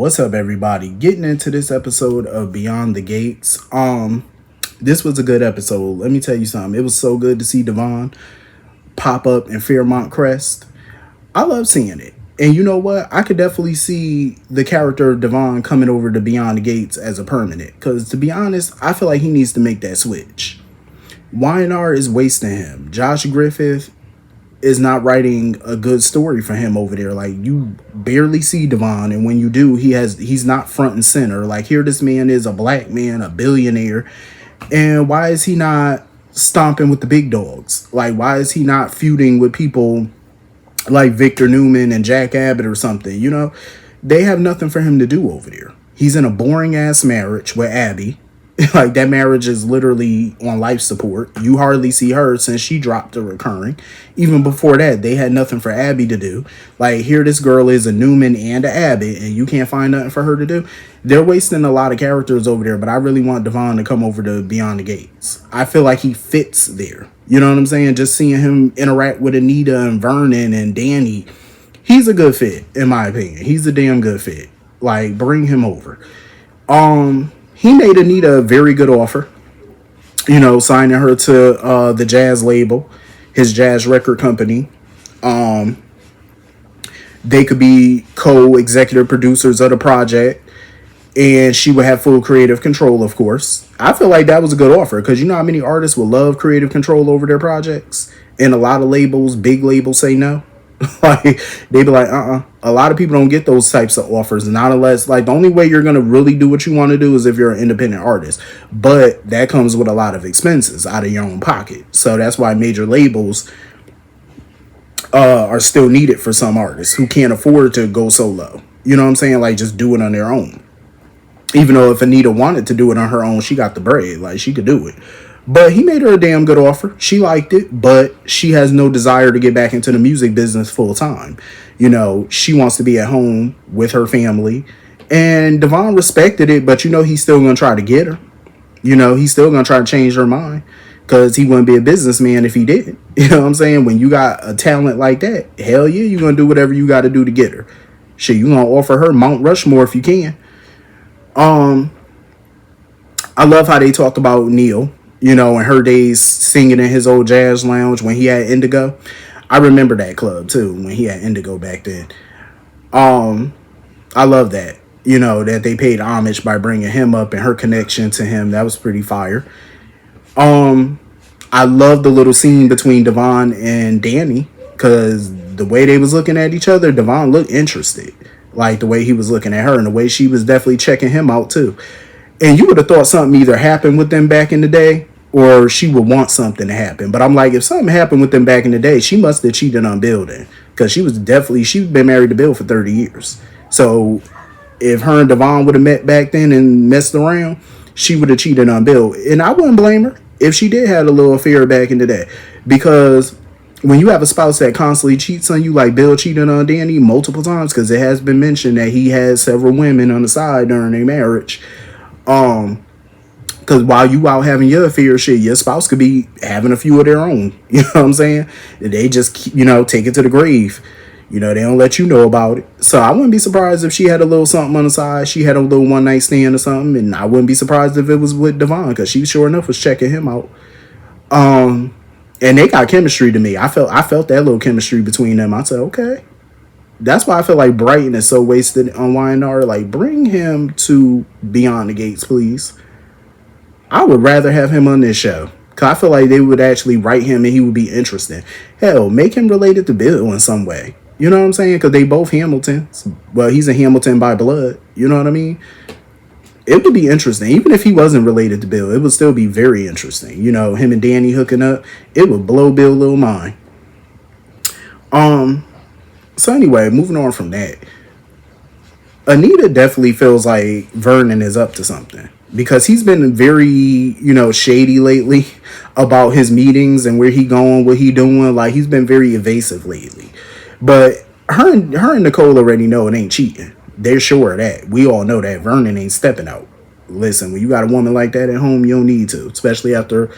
What's up, everybody? Getting into this episode of Beyond the Gates. This was a good episode. Let me tell you something. It was so good to see Devon pop up in Fairmont Crest. I love seeing it. And you know what? I could definitely see the character of Devon coming over to Beyond the Gates as a permanent. Because to be honest, I feel like he needs to make that switch. YNR is wasting him. Josh Griffith is not writing a good story for him over there. Like, you barely see Devon, and when you do, he's not front and center. Like, here this man is a black man, a billionaire, and why is he not stomping with the big dogs? Like, why is he not feuding with people like Victor Newman and Jack Abbott or something? You know, they have nothing for him to do over there. He's in a boring ass marriage with Abby. Like, that marriage is literally on life support. You hardly see her since she dropped the recurring. Even before that, they had nothing for Abby to do. Like, here this girl is a Newman and a Abbott, and you can't find nothing for her to do. They're wasting a lot of characters over there, but I really want Devon to come over to Beyond the Gates. I feel like he fits there. You know what I'm saying? Just seeing him interact with Anita and Vernon and Danny, he's a good fit, in my opinion. He's a damn good fit. Like, bring him over. He made Anita a very good offer, you know, signing her to the jazz label, his jazz record company. They could be co-executive producers of the project, and she would have full creative control, of course. I feel like that was a good offer because you know how many artists would love creative control over their projects, and a lot of labels, big labels, say no. Like, they be like, a lot of people don't get those types of offers, not unless, like, the only way you're gonna really do what you want to do is if you're an independent artist, but that comes with a lot of expenses out of your own pocket. So that's why major labels are still needed for some artists who can't afford to go solo. You know what I'm saying? Like, just do it on their own. Even though if Anita wanted to do it on her own, she got the bread, like, she could do it. But he made her a damn good offer. She liked it, but she has no desire to get back into the music business full time. You know, she wants to be at home with her family. And Devon respected it, but you know, he's still going to try to get her. You know, he's still going to try to change her mind because he wouldn't be a businessman if he didn't. You know what I'm saying? When you got a talent like that, hell yeah, you're going to do whatever you got to do to get her. Shit, you going to offer her Mount Rushmore if you can. I love how they talked about Neil. You know, in her days singing in his old jazz lounge when he had Indigo. I remember that club too, when he had Indigo back then. I love that. You know, that they paid homage by bringing him up and her connection to him. That was pretty fire. I love the little scene between Devon and Danny, because the way they was looking at each other, Devon looked interested. Like the way he was looking at her and the way she was definitely checking him out too. And you would have thought something either happened with them back in the day or she would want something to happen. But I'm like, if something happened with them back in the day, she must have cheated on Bill then. Because she's been married to Bill for 30 years. So if her and Devon would have met back then and messed around, she would have cheated on Bill. And I wouldn't blame her if she did have a little affair back in the day. Because when you have a spouse that constantly cheats on you, like Bill cheated on Danny multiple times, because it has been mentioned that he had several women on the side during their marriage. Because while you out having your affair, shit, your spouse could be having a few of their own. You know what I'm saying? They just, you know, take it to the grave. You know, they don't let you know about it. So I wouldn't be surprised if she had a little something on the side. She had a little one night stand or something. And I wouldn't be surprised if it was with Devon, because she sure enough was checking him out. And they got chemistry to me. I felt that little chemistry between them. I said, okay. That's why I feel like Brighton is so wasted on YNR. Like, bring him to Beyond the Gates, please. I would rather have him on this show. Because I feel like they would actually write him and he would be interesting. Hell, make him related to Bill in some way. You know what I'm saying? Because they both Hamiltons. Well, he's a Hamilton by blood. You know what I mean? It would be interesting. Even if he wasn't related to Bill, it would still be very interesting. You know, him and Danny hooking up. It would blow Bill's little mind. So anyway, moving on from that. Anita definitely feels like Vernon is up to something. Because he's been very, you know, shady lately about his meetings and where he going, what he doing. Like, he's been very evasive lately. But her and Nicole already know it ain't cheating. They're sure of that. We all know that Vernon ain't stepping out. Listen, when you got a woman like that at home, you don't need to. Especially after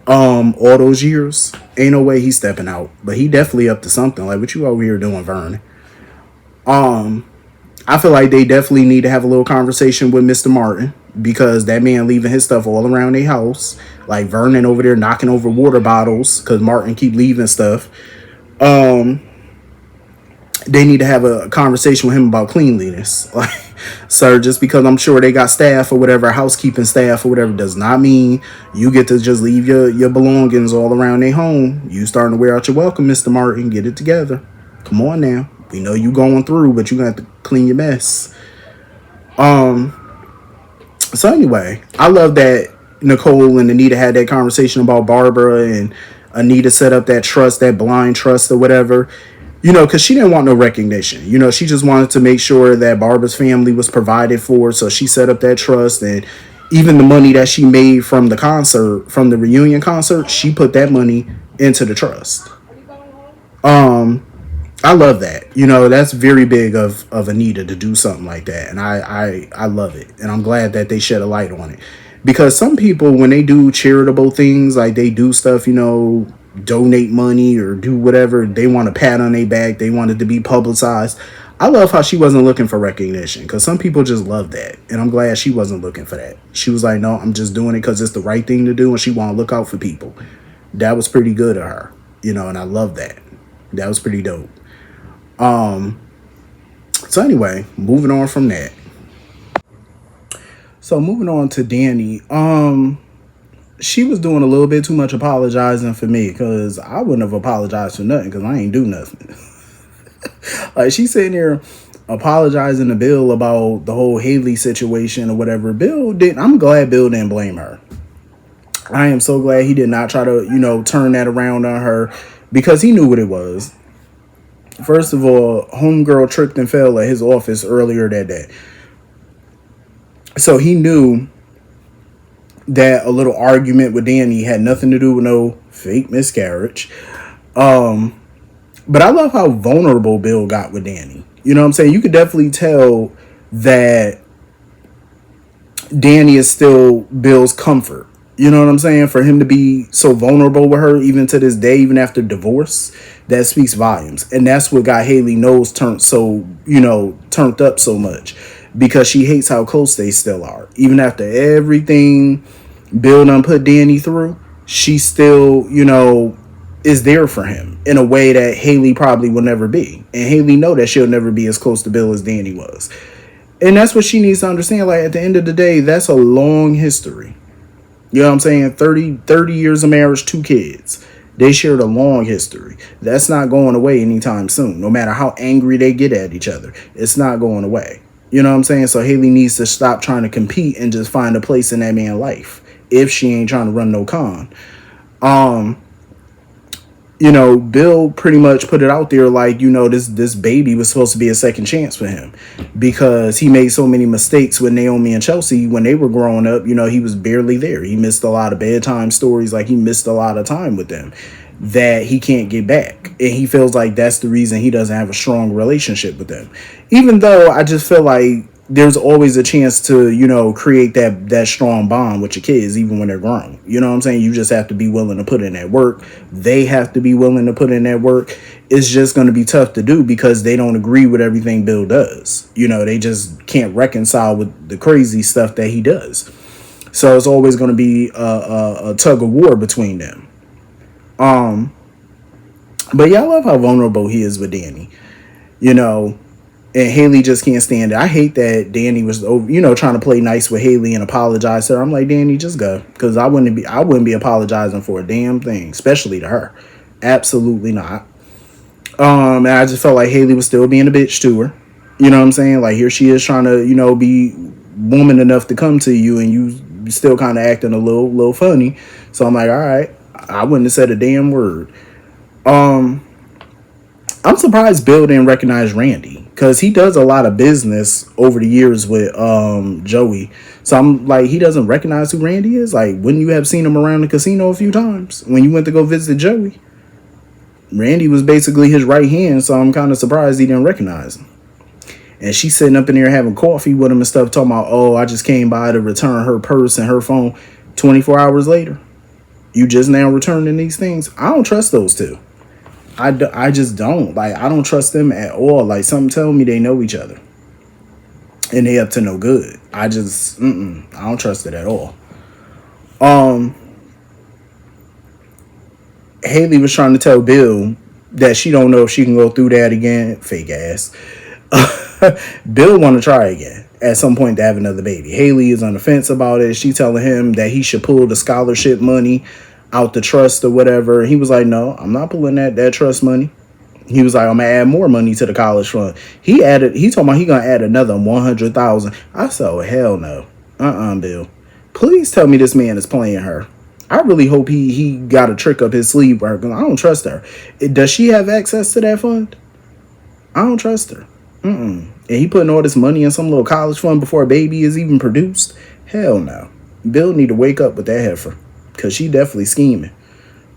all those years. Ain't no way he's stepping out. But he definitely up to something. Like, what you over here doing, Vernon? I feel like they definitely need to have a little conversation with Mr. Martin, because that man leaving his stuff all around their house. Like Vernon over there knocking over water bottles because Martin keep leaving stuff. They need to have a conversation with him about cleanliness. Like, sir, just because I'm sure they got staff or whatever, housekeeping staff or whatever, does not mean you get to just leave your belongings all around their home. You starting to wear out your welcome, Mr. Martin. Get it together. Come on now. We know you going through, but you got to clean your mess. So anyway, I love that Nicole and Anita had that conversation about Barbara, and Anita set up that trust, that blind trust or whatever. Because she didn't want no recognition. She just wanted to make sure that Barbara's family was provided for. So she set up that trust, and even the money that she made from the concert, from the reunion concert, she put that money into the trust. I love that. That's very big of Anita to do something like that. And I love it. And I'm glad that they shed a light on it. Because some people, when they do charitable things, like they do stuff, donate money or do whatever, they want a pat on their back. They want it to be publicized. I love how she wasn't looking for recognition, because some people just love that. And I'm glad she wasn't looking for that. She was like, no, I'm just doing it because it's the right thing to do. And she want to look out for people. That was pretty good of her, and I love that. That was pretty dope. So anyway, moving on from that. So moving on to Danny. She was doing a little bit too much apologizing for me, because I wouldn't have apologized for nothing, because I ain't do nothing. Like, she's sitting here apologizing to Bill about the whole Haley situation or whatever. Bill didn't. I'm glad Bill didn't blame her. I am so glad he did not try to, turn that around on her, because he knew what it was. First of all, homegirl tripped and fell at his office earlier that day. So he knew that a little argument with Danny had nothing to do with no fake miscarriage. But I love how vulnerable Bill got with Danny. You know what I'm saying? You could definitely tell that Danny is still Bill's comfort. You know what I'm saying? For him to be so vulnerable with her, even to this day, even after divorce, that speaks volumes. And that's what got Haley nose turned up so much, because she hates how close they still are. Even after everything Bill done put Danny through, she still, is there for him in a way that Haley probably will never be. And Haley know that she'll never be as close to Bill as Danny was. And that's what she needs to understand. Like, at the end of the day, that's a long history. You know what I'm saying? 30 years of marriage, 2 kids. They shared a long history. That's not going away anytime soon. No matter how angry they get at each other, it's not going away. You know what I'm saying? So Haley needs to stop trying to compete and just find a place in that man's life, if she ain't trying to run no con. Bill pretty much put it out there like, this baby was supposed to be a second chance for him, because he made so many mistakes with Naomi and Chelsea when they were growing up. He was barely there. He missed a lot of bedtime stories. Like, he missed a lot of time with them that he can't get back. And he feels like that's the reason he doesn't have a strong relationship with them. Even though I just feel like there's always a chance to, create that strong bond with your kids, even when they're grown. You know what I'm saying? You just have to be willing to put in that work. They have to be willing to put in that work. It's just going to be tough to do, because they don't agree with everything Bill does. They just can't reconcile with the crazy stuff that he does. So it's always going to be a tug of war between them. But yeah, I love how vulnerable he is with Danny. And Haley just can't stand it. I hate that Danny was, trying to play nice with Haley and apologize to her. I'm like, Danny, just go, because I wouldn't be apologizing for a damn thing, especially to her. Absolutely not. And I just felt like Haley was still being a bitch to her. You know what I'm saying? Like, here she is trying to, be woman enough to come to you, and you still kind of acting a little funny. So I'm like, all right, I wouldn't have said a damn word. I'm surprised Bill didn't recognize Randy, because he does a lot of business over the years with Joey. So I'm like, he doesn't recognize who Randy is? Like, wouldn't you have seen him around the casino a few times when you went to go visit Joey? Randy was basically his right hand, so I'm kind of surprised he didn't recognize him. And she's sitting up in there having coffee with him and stuff, talking about, oh, I just came by to return her purse and her phone. 24 hours later, you just now returning these things? I don't trust those two. I just don't. Like, I don't trust them at all. Like, something telling me they know each other. and they up to no good. I just, I don't trust it at all. Um, Haley was trying to tell Bill that she don't know if she can go through that again. Fake ass. Bill want to try again at some point to have another baby. Haley is on the fence about it. She telling him that he should pull the scholarship money out the trust or whatever. He was like, no, I'm not pulling that trust money. He was like, I'm gonna add more money to the college fund. He told me he gonna add another 100,000. I said, oh, hell no. Bill. Please tell me this man is playing her. I really hope he got a trick up his sleeve for her, because I don't trust her. Does she have access to that fund? I don't trust her. And he putting all this money in some little college fund before a baby is even produced? Hell no. Bill need to wake up with that heifer, because she definitely scheming.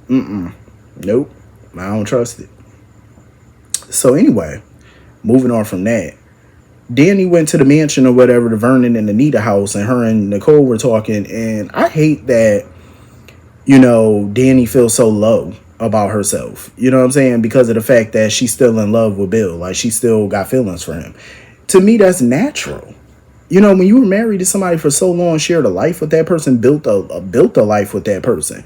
Nope. I don't trust it. So anyway, moving on from that, Danny went to the mansion or whatever, the Vernon and Anita house, and her and Nicole were talking. And I hate that, Danny feels so low about herself. You know what I'm saying? Because of the fact that she's still in love with Bill. Like, she still got feelings for him. To me, that's natural. When you were married to somebody for so long, shared a life with that person, built a life with that person,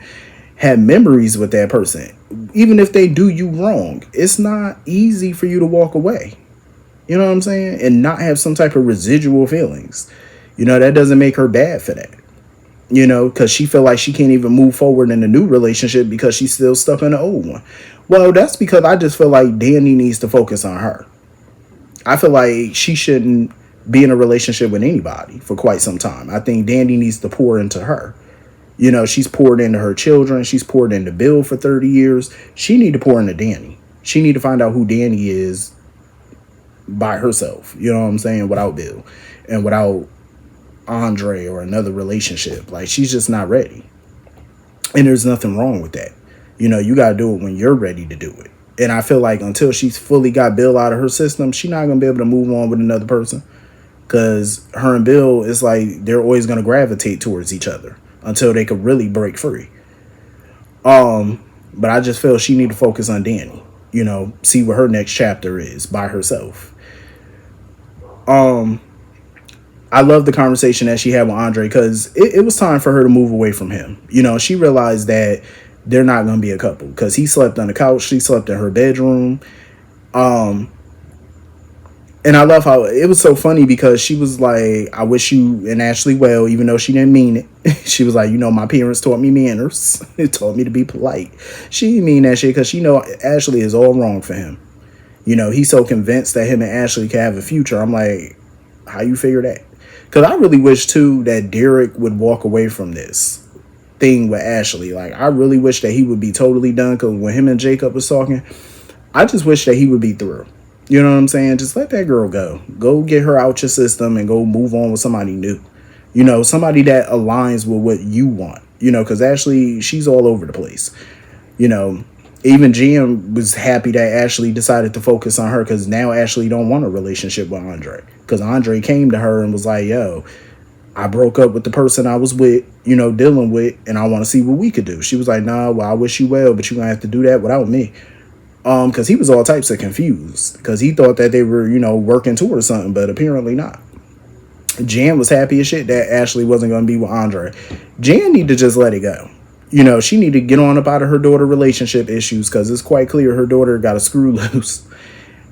had memories with that person, even if they do you wrong, it's not easy for you to walk away. You know what I'm saying? And not have some type of residual feelings. That doesn't make her bad for that. Because she feel like she can't even move forward in a new relationship because she's still stuck in the old one. Well, that's because I just feel like Danny needs to focus on her. I feel like she shouldn't be in a relationship with anybody for quite some time. I think Danny needs to pour into her. She's poured into her children. She's poured into Bill for 30 years. She need to pour into Danny. She need to find out who Danny is by herself. You know what I'm saying? Without Bill and without Andre or another relationship. Like, she's just not ready. And there's nothing wrong with that. You got to do it when you're ready to do it. And I feel like until she's fully got Bill out of her system, she's not going to be able to move on with another person. Because her and Bill, it's like they're always going to gravitate towards each other until they could really break free. But I just feel she need to focus on Danny. See what her next chapter is by herself. I love the conversation that she had with Andre, because it was time for her to move away from him. She realized that they're not going to be a couple, because he slept on the couch. She slept in her bedroom. And I love how it was so funny, because she was like, I wish you and Ashley well, even though she didn't mean it. She was like, my parents taught me manners. It taught me to be polite. She didn't mean that shit, because she know Ashley is all wrong for him. He's so convinced that him and Ashley can have a future. I'm like, how you figure that? Because I really wish, too, that Derek would walk away from this thing with Ashley. Like, I really wish that he would be totally done, because when him and Jacob was talking, I just wish that he would be through. You know what I'm saying? Just let that girl go. Go get her out your system and go move on with somebody new. Somebody that aligns with what you want. Because Ashley, she's all over the place. Even Jim was happy that Ashley decided to focus on her, because now Ashley don't want a relationship with Andre. Because Andre came to her and was like, yo, I broke up with the person I was with, dealing with, and I want to see what we could do. She was like, nah, well, I wish you well, but you're going to have to do that without me. Because he was all types of confused, because he thought that they were, working towards something, but apparently not. Jan was happy as shit that Ashley wasn't going to be with Andre. Jan need to just let it go. She need to get on up out of her daughter relationship issues, because it's quite clear her daughter got a screw loose.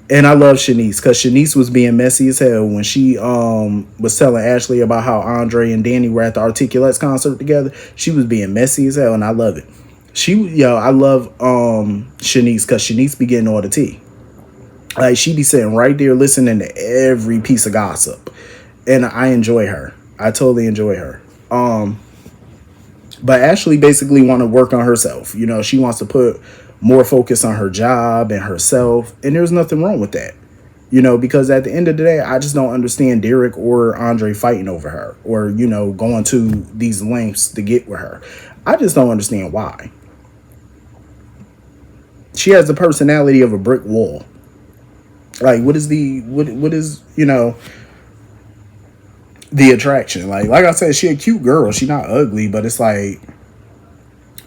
And I love Shanice, because Shanice was being messy as hell when she was telling Ashley about how Andre and Danny were at the Articulates concert together. She was being messy as hell, and I love it. I love Shanice, because Shanice be getting all the tea. Like, she be sitting right there listening to every piece of gossip. And I enjoy her. I totally enjoy her. But Ashley basically want to work on herself. She wants to put more focus on her job and herself. And there's nothing wrong with that. Because at the end of the day, I just don't understand Derek or Andre fighting over her, or, going to these lengths to get with her. I just don't understand why. She has the personality of a brick wall. Like, what is the attraction? Like I said, she a cute girl. She not ugly, but it's like,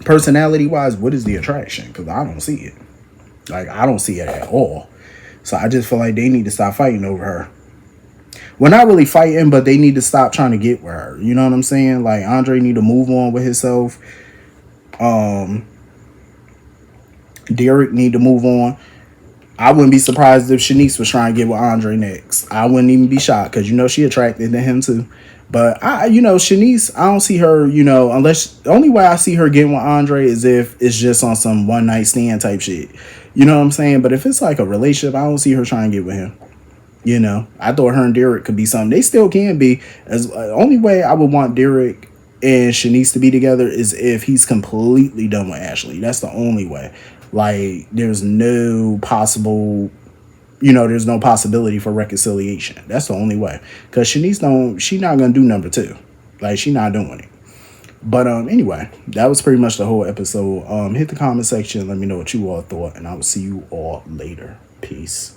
personality wise, what is the attraction? Because I don't see it. Like, I don't see it at all. So I just feel like they need to stop fighting over her. We're not really fighting, but they need to stop trying to get with her. You know what I'm saying? Like Andre need to move on with himself. Derek need to move on. I wouldn't be surprised if Shanice was trying to get with Andre next. I wouldn't even be shocked because she attracted to him too. But Shanice, I don't see her, unless the only way I see her getting with Andre is if it's just on some one night stand type shit. You know what I'm saying? But if it's like a relationship, I don't see her trying to get with him. I thought her and Derek could be something. They still can be. As only way I would want Derek and Shanice to be together is if he's completely done with Ashley. That's the only way. Like, there's no possibility for reconciliation. That's the only way. Because she's not gonna do number two. Like, she's not doing it. But anyway, that was pretty much the whole episode. Hit the comment section, let me know what you all thought, and I will see you all later. Peace.